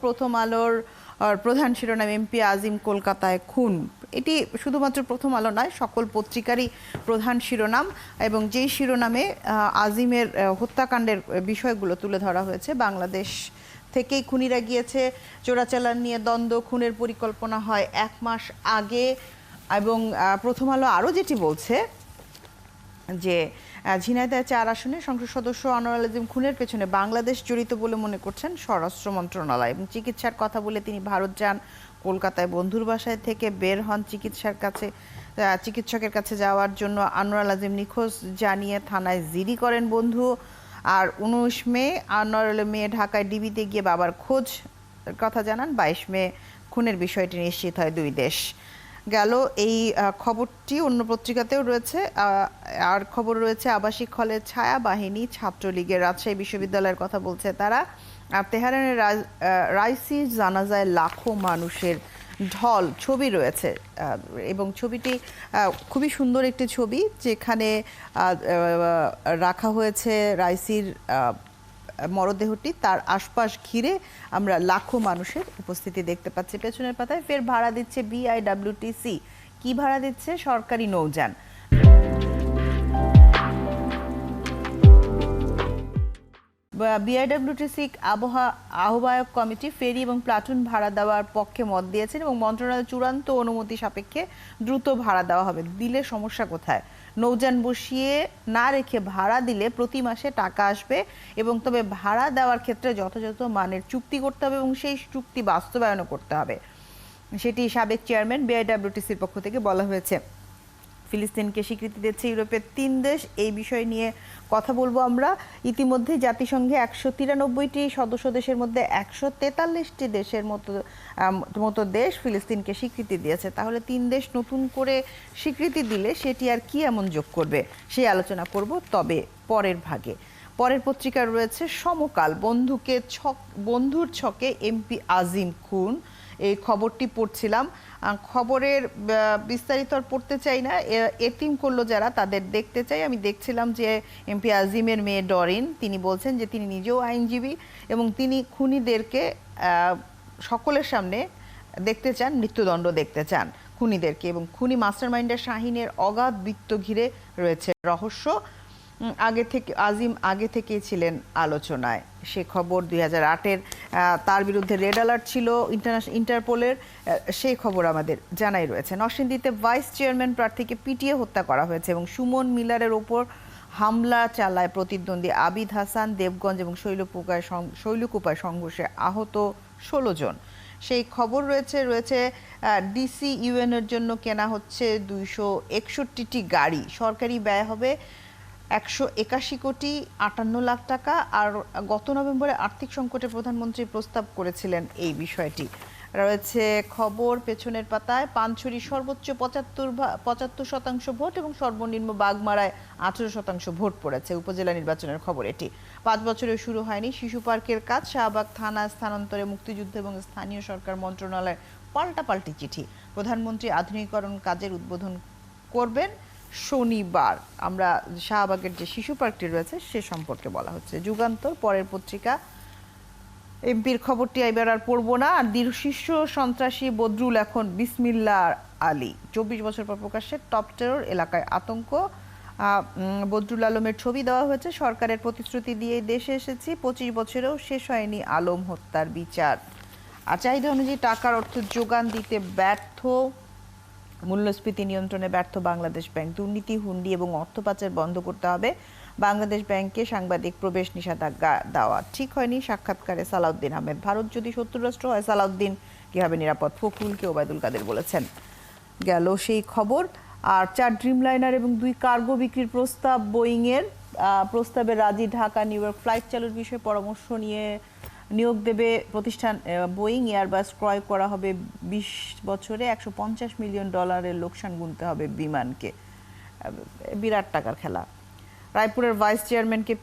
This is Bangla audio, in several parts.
প্রথম আলোর প্রধান শিরোনাম এমপি আজিম কলকাতায় খুন। এটি শুধুমাত্র প্রথম আলো নয়, সকল পত্রিকারই প্রধান শিরোনাম, এবং যেই শিরোনামে আজিমের হত্যাকাণ্ডের বিষয়গুলো তুলে ধরা হয়েছে। বাংলাদেশ থেকেই খুনিরা গিয়েছে, চোরাচালান নিয়ে দ্বন্দ্ব, খুনের পরিকল্পনা হয় 1 মাস আগে। এবং প্রথম আলো আরও যেটি বলছে যে ঝিনাইদহ 4 আসনে সংসদ সদস্য আনোয়ারুল আজিম খুনের পেছনে বাংলাদেশ জড়িত বলে মনে করছেন স্বরাষ্ট্র মন্ত্রণালয়। এবং চিকিৎসার কথা বলে তিনি ভারত যান, কলকাতায় বন্ধুর বাসায় থেকে বের হন চিকিৎসকের কাছে যাওয়ার জন্য। আনোয়ারুল আজিম নিখোঁজ জানিয়ে থানায় জিডি করেন বন্ধু। আর 19 মে আনোয়ারুলের মেয়ে ঢাকায় ডিবিতে গিয়ে বাবার খোঁজ কথা জানান। 22 মে খুনের বিষয়টি নিশ্চিত হয় দুই দেশ। গেল এই খবরটি অন্য পত্রিকাতেও রয়েছে। আর খবর রয়েছে আবাসিক হলে ছায়া বাহিনী, ছাত্রলীগের রাজশাহী বিশ্ববিদ্যালয়ের কথা বলছে তারা। আর তেহরানের রাইসির জানাজায় লাখো মানুষের ঢল ছবি রয়েছে, এবং ছবিটি খুবই সুন্দর একটি ছবি, যেখানে রাখা হয়েছে রাইসির মরদেহটি। তার আশপাশ ঘিরে আমরা লাখো মানুষের উপস্থিতি দেখতে পাচ্ছি। পেছনের পাতায় ফের ভাড়া দিচ্ছে বিআইডব্লিউটিসি। কি ভাড়া দিচ্ছে? সরকারি নৌযান। বিআইডব্লিউটিসি আহ্বায়ক কমিটি ফেরি এবং প্লাটুন ভাড়া দেওয়ার পক্ষে মত দিয়েছেন, এবং মন্ত্রণালয়ের চূড়ান্ত অনুমতি সাপেক্ষে দ্রুত ভাড়া দেওয়া হবে। দিলে সমস্যা কোথায়? নৌযান বসিয়ে না রেখে ভাড়া দিলে প্রতি মাসে টাকা আসবে, এবং তবে ভাড়া দেওয়ার ক্ষেত্রে যথাযথ মানের চুক্তি করতে হবে এবং সেই চুক্তি বাস্তবায়নও করতে হবে। সেটি সাবেক চেয়ারম্যান বিআইডব্লিউটিসির পক্ষ থেকে বলা হয়েছে। ফিলিস্তিনকে স্বীকৃতি দিচ্ছে ইউরোপের 3 দেশ। এই বিষয় নিয়ে কথা বলবো আমরা। ইতিমধ্যে জাতিসংঘে 193টি সদস্য দেশের মধ্যে 143টি দেশের মতো দেশ ফিলিস্তিনকে স্বীকৃতি দিয়েছে। তাহলে 3 দেশ নতুন করে স্বীকৃতি দিলে সেটি আর কি এমন যোগ করবে, সেই আলোচনা করব, তবে পরের ভাগে। পরের পত্রিকার রয়েছে সমকাল, বন্ধুর ছকে এমপি আজিম খুন। এই খবরটি পড়ছিলাম। খবরের বিস্তারিত আর পড়তে চাই না, এতিম করলো যারা তাদের দেখতে চাই। আমি দেখছিলাম যে এমপি আজিমের মেয়ে ডরিন, তিনি বলছেন যে তিনি নিজেও আইনজীবী, এবং তিনি খুনিদেরকে সকলের সামনে দেখতে চান, মৃত্যুদণ্ড দেখতে চান খুনিদেরকে। এবং খুনি মাস্টারমাইন্ডার শাহিনের অগাধ বৃত্ত ঘিরে রয়েছে রহস্য। আজিম আগে থেকেই ছিলেন আলোচনায়। সে খবর 2008-এর, তার বিরুদ্ধে রেড অ্যালার্ট ছিল ইন্টারপোলের, সেই খবর আমাদের জানাই রয়েছে। নরসিংদীতে ভাইস চেয়ারম্যান প্রার্থীকে পিটিয়ে হত্যা করা হয়েছে, এবং সুমন মিলারের ওপর হামলা চালায় প্রতিদ্বন্দ্বী আবিদ হাসান। দেবগঞ্জ এবং শৈলকুপায় সংঘর্ষে আহত 16 জন। সেই খবর রয়েছে ডিসি ইউএনের জন্য কেনা হচ্ছে 261টি গাড়ি। সরকারি ব্যয় হবে 181 কোটি 58 লাখ টাকা। আর গত নভেম্বরে আর্থিক সংকটে প্রধানমন্ত্রী প্রস্তাব করেছিলেন এই বিষয়টি। রয়েছে খবর পেছনের পাতায়। পানছড়ি সর্বোচ্চ 75% ভোট, এবং সর্বনিম্ন বাগমারায় 18% ভোট পড়েছে। উপজেলা নির্বাচনের খবর এটি। 5 বছরেও শুরু হয়নি শিশু পার্কের কাজ। শাহবাগ থানা স্থানান্তরে মুক্তিযুদ্ধ এবং স্থানীয় সরকার মন্ত্রণালয়ের পাল্টাপাল্টি চিঠি। প্রধানমন্ত্রী আধুনিকীকরণ কাজের উদ্বোধন করবেন শনিবার। আমরা শাহবাগের যে শিশু পার্কটি রয়েছে সে সম্পর্কে বলা হচ্ছে। যুগান্তর পরের পত্রিকা। এমপির খবরটি এবার আর পড়বো না। আর শীর্ষ সন্ত্রাসী বদরুল এখন বিসমিল্লাহ আলী। 24 বছর পর প্রকাশ্যে টপ টেরর, এলাকায় আতঙ্ক। বদরুল আলমের ছবি দেওয়া হয়েছে। সরকারের প্রতিশ্রুতি দিয়ে দেশে এসেছি, 25 বছরেও শেষ হয়নি আলম হত্যার বিচার। আর চাহিদা অনুযায়ী টাকার অর্থ যোগান দিতে ব্যর্থ, মূল্যস্ফীতি নিয়ন্ত্রণে ব্যর্থ বাংলাদেশ ব্যাংক। দুর্নীতি, হুন্ডি এবং অর্থ পাচার বন্ধ করতে হবে। বাংলাদেশ ব্যাংকে সাংবাদিক প্রবেশ নিষেধাজ্ঞা দেওয়া ঠিক হয়নি। সাক্ষাৎকারে সালাউদ্দিন আহমেদ। ভারত যদি শত্রু রাষ্ট্র হয়, সালাউদ্দিন কিভাবে নিরাপদ? ফখরুলকে ওবায়দুল কাদের বলেছেন। গেল সেই খবর। আর 4 ড্রিমলাইনার এবং 2 কার্গো বিক্রির প্রস্তাব বোয়িংয়ের। প্রস্তাবে রাজি ঢাকা নিউ ইয়র্ক ফ্লাইট চালুর বিষয়ে পরামর্শ নিয়ে নিয়োগ দেবে প্রতিষ্ঠান বোয়িং। এয়ারবাস ক্রয় করা হবে 20 বছরে। $150 মিলিয়ন লোকসান গুনতে হবে বিমানকে। বিরাট টাকার খেলা। রায়পুরের ভাইস চেয়ারম্যানকে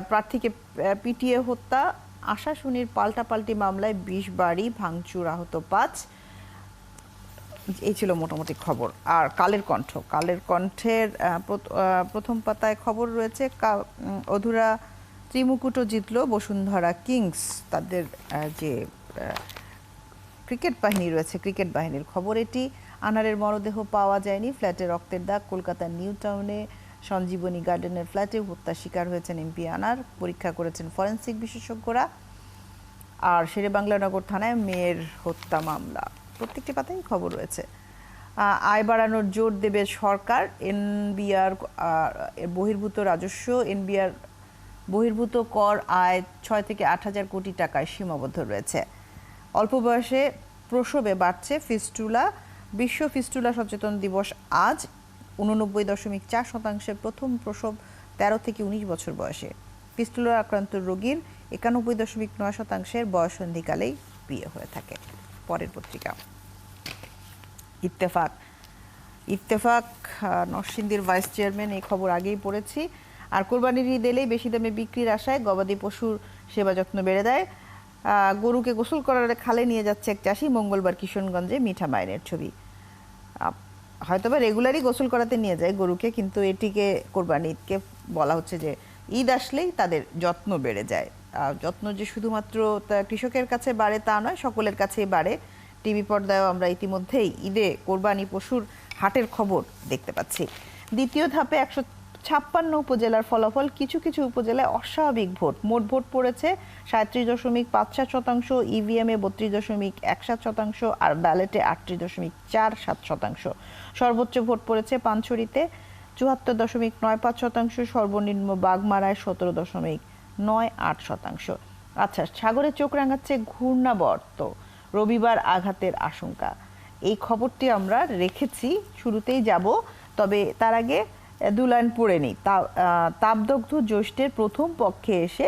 প্রার্থীকে পিটিয়ে হত্যা। আশাশুনির পাল্টাপাল্টি মামলায় 20 বাড়ি ভাঙচুর, আহত 5। এই ছিল মোটামুটি খবর। আর কালের কণ্ঠের প্রথম পাতায় খবর রয়েছে অধুরা ত্রিমুকুটও জিতল বসুন্ধরা কিংস। তাদের যে ক্রিকেট বাহিনী রয়েছে, ক্রিকেট বাহিনীর খবর এটি। আনারের মরদেহ পাওয়া যায়নি, ফ্ল্যাটে রক্তের দাগ। কলকাতার নিউ টাউনে সঞ্জীবনী গার্ডেনের ফ্ল্যাটে হত্যার শিকার হয়েছেন এমপি আনার, পরীক্ষা করেছেন ফরেনসিক বিশেষজ্ঞরা। আর শেরেবাংলানগর থানায় মেয়ের হত্যা মামলা, প্রত্যেকটি পাতায় খবর রয়েছে। আয় বাড়ানোর জোর দেবে সরকার, এনবিআর বহির্ভূত রাজস্ব, এনবিআর বহির্ভূত কর আয় 6 থেকে 8 হাজার কোটি টাকায় সীমাবদ্ধ রয়েছে। অল্প বয়সে প্রসবে বাড়ছে ফিস্টুলা, বিশ্ব ফিস্টুলা সচেতন দিবস আজ। 89.4% প্রথম প্রসব 13 থেকে 19 বছর বয়সে। ফিস্টুলা আক্রান্ত রোগীর 91.9% বয়সন্ধিকালেই বিয়ে হয়ে থাকে। পরের পত্রিকা ইত্তেফাক নরসিংদীর ভাইস চেয়ারম্যান, এই খবর আগেই পড়েছি। আর কোরবানির ঈদ এলেই বেশি দামে বিক্রির আশায় গবাদি পশুর সেবা যত্ন বেড়ে দেয়। গরুকে গোসল করার খালে নিয়ে যাচ্ছে এক চাষি, মঙ্গলবার কিশোরগঞ্জে মিঠা মাইনের ছবি। হয়তোবা রেগুলারই গোসল করাতে নিয়ে যায় গরুকে, কিন্তু এটিকে কোরবানি ঈদকে বলা হচ্ছে যে ঈদ আসলেই তাদের যত্ন বেড়ে যায়। যত্ন যে শুধুমাত্র কৃষকের কাছে বাড়ে তা নয়, সকলের কাছেই বাড়ে। টিভি পর্দায়ও আমরা ইতিমধ্যেই ঈদে কোরবানি পশুর হাটের খবর দেখতে পাচ্ছি। দ্বিতীয় ধাপে 156 উপজেলার ফলাফল, কিছু কিছু উপজেলায় অস্বাভাবিক ভোট। মোট ভোট পড়েছে 37.57%, ইভিএমে 32.17% আর ব্যালটে 38.47%। সর্বোচ্চ ভোট পড়েছে পানছড়িতে 74.95%, সর্বনিম্ন বাগমারায় 17.98%। আচ্ছা, সাগরে চোখ রাঙাচ্ছে ঘূর্ণাবর্ত, রবিবার আঘাতের আশঙ্কা। এই খবরটি আমরা রেখেছি, শুরুতেই যাব, তবে তার আগে 2 লাইন পড়ে নিই। তাপদগ্ধ জ্যৈষ্ঠের প্রথম পক্ষে এসে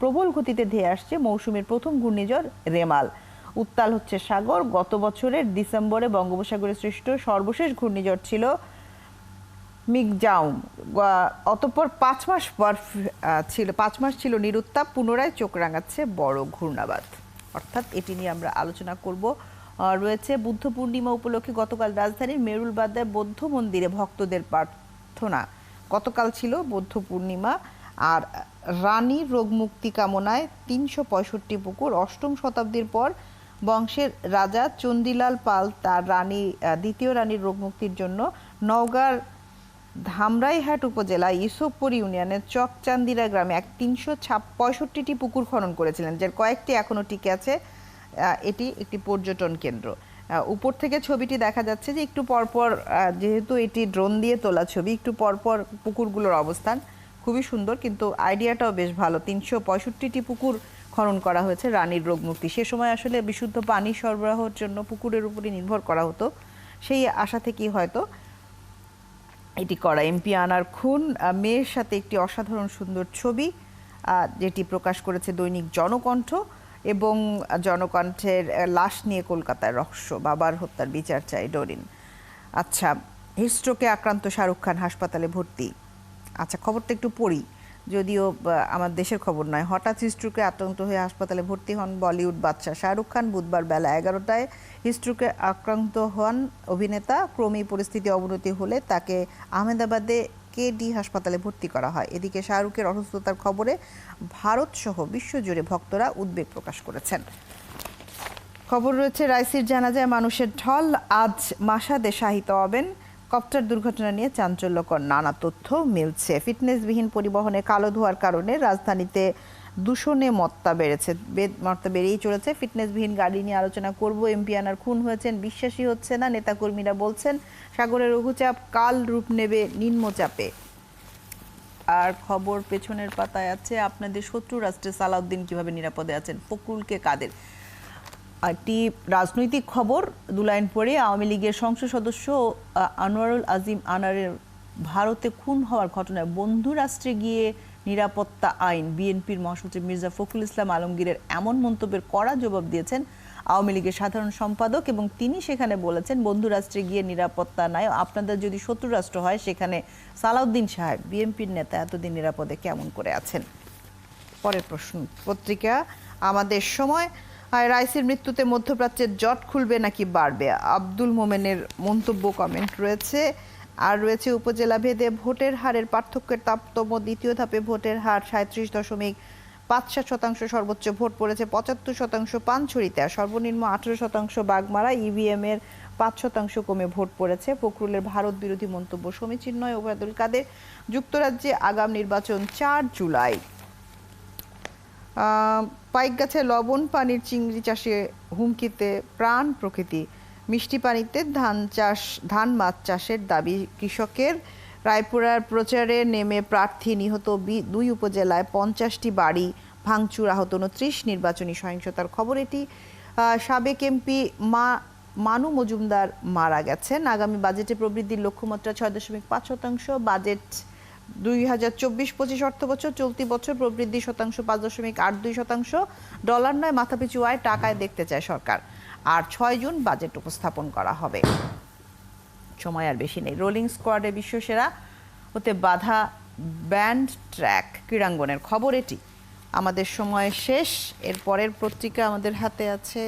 প্রবল গতিতে ধেয়ে আসছে মৌসুমের প্রথম ঘূর্ণিঝড় রেমাল। উত্তাল হচ্ছে সাগর। গত বছরের ডিসেম্বরে বঙ্গোপসাগরে সৃষ্ট সর্বশেষ ঘূর্ণিঝড় ছিল মিগজাউম। অতঃপর 5 মাস ছিল নিরুত্তাপ, পুনরায় চোখ রাঙাচ্ছে বড় ঘূর্ণাবাত। অর্থাৎ এটি নিয়ে আমরা আলোচনা করব। রয়েছে বুদ্ধ পূর্ণিমা উপলক্ষে গতকাল রাজধানীর মেরুল বাজার বৌদ্ধ মন্দিরে ভক্তদের প্রার্থনা। গতকাল ছিল বৌদ্ধ পূর্ণিমা। আর রানীর রোগ মুক্তি কামনায় 365 পুকুর। 8ম শতাব্দীর পর বংশের রাজা চন্দিলাল পাল তার দ্বিতীয় রানীর রোগ মুক্তির জন্য নওগাঁর ধামরাইহাট উপজেলা ইউসুফপুর ইউনিয়নের চকচান্দিরা গ্রামে 365টি পুকুর খনন করেছিলেন, যার কয়েকটি এখনো টিকে আছে। এটি একটি পর্যটন কেন্দ্র। উপর থেকে ছবিটি দেখা যাচ্ছে যে একটু পরপর, যেহেতু এটি ড্রোন দিয়ে তোলা ছবি, একটু পরপর পুকুরগুলোর অবস্থান খুবই সুন্দর, কিন্তু আইডিয়াটাও বেশ ভালো। 365টি পুকুর খনন করা হয়েছে রানীর রোগ মুক্তি। সে সময় আসলে বিশুদ্ধ পানি সরবরাহের জন্য পুকুরের উপরই নির্ভর করা হতো, সেই আশা থেকেই হয়তো এটি করা। এমপি আনার খুন, মেয়ের সাথে একটি অসাধারণ সুন্দর ছবি, যেটি প্রকাশ করেছে দৈনিক জনকণ্ঠ। এবং জনকণ্ঠের লাশ নিয়ে কলকাতায় রহস্য, বাবার হত্যার বিচার চাই ডরিন। আচ্ছা, হিটস্ট্রোকে আক্রান্ত শাহরুখ খান হাসপাতালে ভর্তি। আচ্ছা, খবরটা একটু পড়ি, যদিও আমার দেশের খবর নয়। হঠাৎ হিটস্ট্রোকে আক্রান্ত হয়ে হাসপাতালে ভর্তি হন বলিউড বাদশা শাহরুখ খান। বুধবার বেলা 11টায় হিটস্ট্রোকে আক্রান্ত হন অভিনেতা। ক্রমেই পরিস্থিতি অবনতি হলে তাকে আহমেদাবাদে কেডি হাসপাতালে ভর্তি করা হয়। এদিকে শাহরুখের অসুস্থতার খবরে ভারতসহ বিশ্বজুড়ে ভক্তরা উদ্বেগ প্রকাশ করেছেন। খবর রয়েছে রাইসির জানাজায় মানুষের ঢল, আজ মাসাদে শাহিত হবেন। কপ্টার দুর্ঘটনা নিয়ে চাঞ্চল্যকর নানা তথ্য মিলছে। ফিটনেসবিহীন পরিবহনে কালো ধোঁয়ার কারণে রাজধানীতে দূষণে মত্তা বেড়েই চলেছে। ফিটনেসবিহীন গাড়ি নিয়ে আলোচনা করব। এমপি আনার খুন হয়েছেন, বিশ্বাসী হচ্ছে না, নেতাকর্মীরা বলছেন। সাগরের লঘুচাপ কাল রূপ নেবে নিম্নচাপে। আর খবর পেছনের পাতায় আছে, আপনাদের শত্রু রাষ্ট্রে সালাউদ্দিন কিভাবে নিরাপদে আছেন, ফখরুলকে কাদের। একটি রাজনৈতিক খবর, 2 লাইন পরে, আওয়ামী লীগের সংসদ সদস্য আনোয়ারুল আজিম আনারের ভারতে খুন হওয়ার ঘটনায় বন্ধু রাষ্ট্রে গিয়ে নিরাপত্তা আইন, বিএনপির মহাসচিব মির্জা ফখরুল ইসলাম আলমগীরের এমন মন্তব্যের কড়া জবাব দিয়েছেন আওয়ামী লীগের সাধারণ সম্পাদক। এবং তিনি সেখানে বলেছেন, বন্ধু রাষ্ট্রে গিয়ে নিরাপত্তা নাই, আপনাদের যদি শত্রু রাষ্ট্র হয় সেখানে সালাউদ্দিন সাহেব বিএনপির নেতা এতদিন নিরাপদে কেমন করে আছেন। পরের প্রশ্ন পত্রিকা আমাদের সময়, রাইসির মৃত্যুতে মধ্যপ্রাচ্যের জট খুলবে নাকি বাড়বে, আব্দুল মোমেনের মন্তব্য, কমেন্ট রয়েছে। আর রয়েছে উপজেলা ভেদে ভোটের হারের পার্থক্যের তারতম্য, দ্বিতীয় ধাপে ভোটের হার 37.5 ৫% সর্বোচ্চ ভোট পড়েছে ৭৫% পানছড়িতে, আর সর্বনিম্ন ১৮% বাগমারা। ইভিএম এর ৫% কমে ভোট পড়েছে। ফখরুলের ভারত বিরোধী মন্তব্য সমীচীন নয়, ওবায়দুল কাদের। যুক্তরাজ্যে আগাম নির্বাচন ৪ জুলাই। পাইকগাছে লবণ পানির চিংড়ি চাষে হুমকিতে প্রাণ প্রকৃতি। মিষ্টি পানিতে ধান মাছ চাষের দাবি কৃষকের। রায়পুরার প্রচারে নেমে প্রার্থী নিহত ২ উপজেলায় ৫০টি বাড়ি ভাঙচুর, আহত ২৯। নির্বাচনী সহিংসতার খবর এটি। সাবেক এমপি মানু মজুমদার মারা গেছেন। আগামী বাজেটে প্রবৃদ্ধির লক্ষ্যমাত্রা ৬.৫%। বাজেট ২০২৪-২৫ অর্থবছর, চলতি বছর প্রবৃদ্ধি শতাংশ ৫.৮২%। ডলার নয়, মাথাপিছু আয় টাকায় দেখতে চায় সরকার। আর ৬ জুন বাজেট উপস্থাপন করা হবে। সময় আর বেশি নেই। রোলিং স্কোয়াডে বিশ্বসেরা হতে বাধা ব্যান্ড ট্র্যাক ক্রীড়াঙ্গনের খবর এটি। আমাদের সময় শেষ। এর পরের পত্রিকা আমাদের হাতে আছে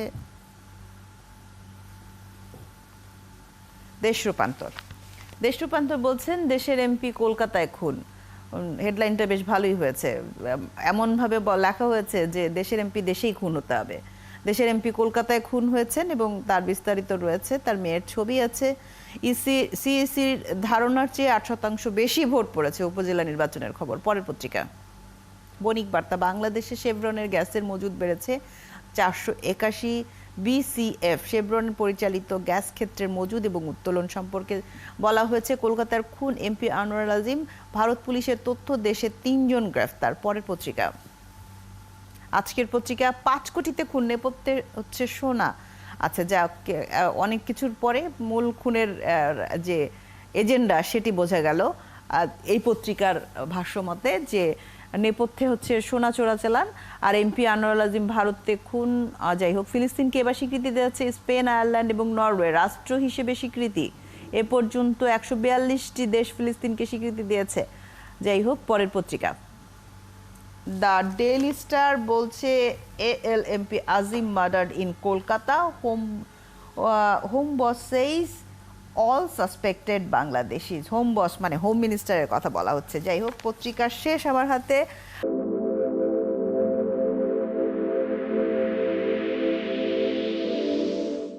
দেশ রূপান্তর। দেশ রূপান্তর বলছেন, দেশের এমপি কলকাতায় খুন। হেডলাইনটা বেশ ভালোই হয়েছে। এমনভাবে লেখা হয়েছে যে দেশের এমপি দেশেই খুন হতে হবে। দেশের এমপি কলকাতায় খুন হয়েছেন এবং তার বিস্তারিত রয়েছে। তার মেয়ের ছবি আছে। সিইসির ধারণার চেয়ে ৮% বেশি ভোট পড়েছে উপজেলা নির্বাচনের খবর। পরের পত্রিকা বণিক বার্তা। বাংলাদেশে শেভরনের গ্যাসের মজুদ বেড়েছে ৪৮১ বিসিএফ। শেভরন পরিচালিত গ্যাস ক্ষেত্রের মজুদ এবং উত্তোলন সম্পর্কে বলা হয়েছে। কলকাতার খুন এমপি আনোয়ার আজিম। ভারত পুলিশের তথ্য, দেশে ৩ জন গ্রেফতার। পরের পত্রিকা আজকের পত্রিকা। ৫ কোটিতে খুন, নেপথ্যে হচ্ছে সোনা। আচ্ছা, যা অনেক কিছুর পরে মূল খুনের যে এজেন্ডা সেটি বোঝা গেল এই পত্রিকার ভাষ্যমতে, যে নেপথ্যে হচ্ছে সোনা চোরাচালান। আর এমপি আনোয়ার আজিম ভারতে খুন। যাই হোক, ফিলিস্তিনকে এবার স্বীকৃতি দিয়েছে স্পেন, আয়ারল্যান্ড এবং নরওয়ে রাষ্ট্র হিসেবে স্বীকৃতি। এ পর্যন্ত ১৪২টি দেশ ফিলিস্তিনকে স্বীকৃতি দিয়েছে। যাই হোক, পরের পত্রিকা দ্য ডেইলি স্টার বলছে AL MP Azim murdered in Kolkata. Home boss says all suspected Bangladeshis. Home boss মানে হোম মিনিস্টারের কথা বলা হচ্ছে। যাই হোক, পত্রিকার শেষ আমার হাতে।